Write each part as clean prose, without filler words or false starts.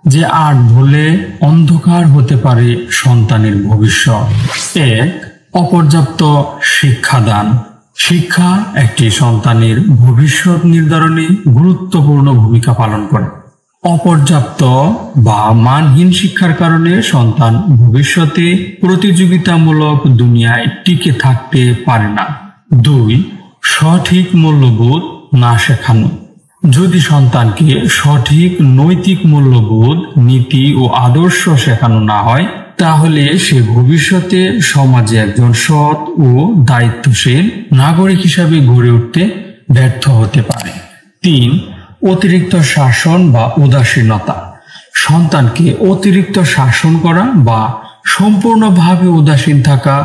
যে আট ভুলে অন্ধকার হতে পারে সন্তানের ভবিষ্যৎ। 1. অপর্যাপ্ত শিক্ষাদান। শিক্ষা একটি সন্তানের ভবিষ্যৎ নির্ধারণে গুরুত্বপূর্ণ ভূমিকা পালন করে। অপর্যাপ্ত বা মানহীন শিক্ষার কারণে সন্তান ভবিষ্যতে প্রতিযোগিতামূলক দুনিয়ায় টিকে থাকতে পারে না। 2. সঠিক মূল্যবোধ না শেখানো। যদি সন্তানকে সঠিক নৈতিক মূল্যবোধ, নীতি ও আদর্শ শেখানো না হয়, তাহলে সে ভবিষ্যতে সমাজে একজন সৎ ও দায়িত্বশীল নাগরিক হিসাবে গড়ে উঠতে ব্যর্থ হতে পারে। 3. অতিরিক্ত শাসন বা উদাসীনতা। সন্তানকে অতিরিক্ত শাসন করা বা সম্পূর্ণভাবে উদাসীন থাকা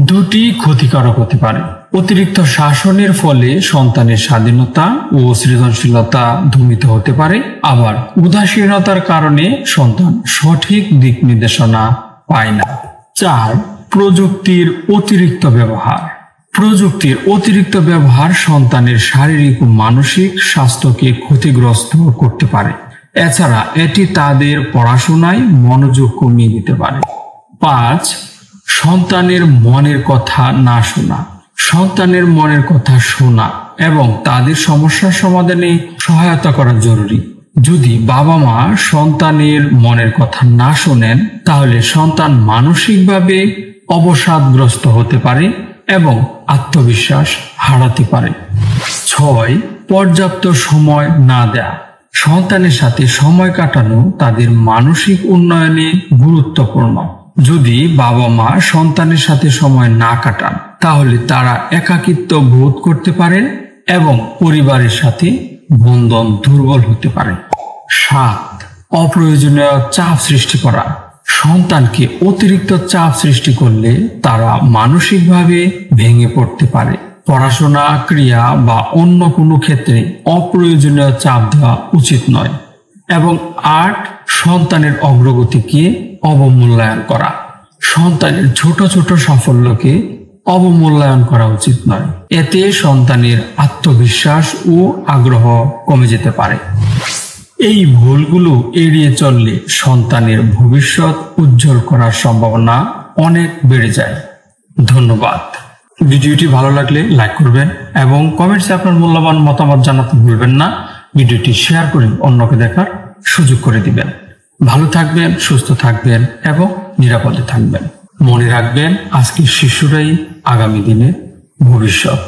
দুটি ক্ষতিকারক হতে পারে। অতিরিক্ত শাসনের ফলে সন্তানের স্বাধীনতা ও সৃজনশীলতা দমিত হতে পারে, আবার উদাসীনতার কারণে সন্তান সঠিক দিক নির্দেশনা পায় না। 4. প্রযুক্তির অতিরিক্ত ব্যবহার। প্রযুক্তির অতিরিক্ত ব্যবহার সন্তানের শারীরিক ও মানসিক স্বাস্থ্যকে ক্ষতিগ্রস্ত করতে পারে। এছাড়া এটি তাদের পড়াশোনায় মনোযোগ কমিয়ে দিতে পারে। 5. সন্তানের মনের কথা না শোনা। সন্তানের মনের কথা শোনা এবং তাদের সমস্যার সমাধানে সহায়তা করা জরুরি। যদি বাবা মা সন্তানের মনের কথা না শোনেন, তাহলে সন্তান মানসিকভাবে অবসাদগ্রস্ত হতে পারে এবং আত্মবিশ্বাস হারাতে পারে। 6. পর্যাপ্ত সময় না দেয়া। সন্তানের সাথে সময় কাটানো তাদের মানসিক উন্নয়নে গুরুত্বপূর্ণ। যদি বাবা মা সন্তানের সাথে সময় না কাটান, তাহলে তারা একাকিত্ব বোধ করতে পারেন এবং পরিবারের সাথে বন্ধন দুর্বল হতে পারে। 7. অপ্রয়োজনীয় চাপ সৃষ্টি করা। সন্তানকে অতিরিক্ত চাপ সৃষ্টি করলে তারা মানসিকভাবে ভেঙে পড়তে পারে। পড়াশোনা, ক্রিয়া বা অন্য কোনো ক্ষেত্রে অপ্রয়োজনীয় চাপ দেওয়া উচিত নয়। এবং 8. সন্তানের অগ্রগতিকে অবমূল্যায়ন করা। সন্তানের ছোট ছোট সাফল্যকে অবমূল্যায়ন করা উচিত নয়। এতে সন্তানের আত্মবিশ্বাস ও আগ্রহ কমে যেতে পারে। এই ভুলগুলো এড়িয়ে চললে সন্তানের ভবিষ্যৎ উজ্জ্বল করার সম্ভাবনা অনেক বেড়ে যায়। ধন্যবাদ। ভিডিওটি ভালো লাগলে লাইক করবেন এবং কমেন্টসে আপনার মূল্যবান মতামত জানাতে ভুলবেন না। ভিডিওটি শেয়ার করে অন্যকে দেখার সুযোগ করে দিবেন। ভালো থাকবেন, সুস্থ থাকবেন এবং নিরাপদে থাকবেন। মনে রাখবেন, আজকের শিশুরাই আগামী দিনের ভবিষ্যৎ।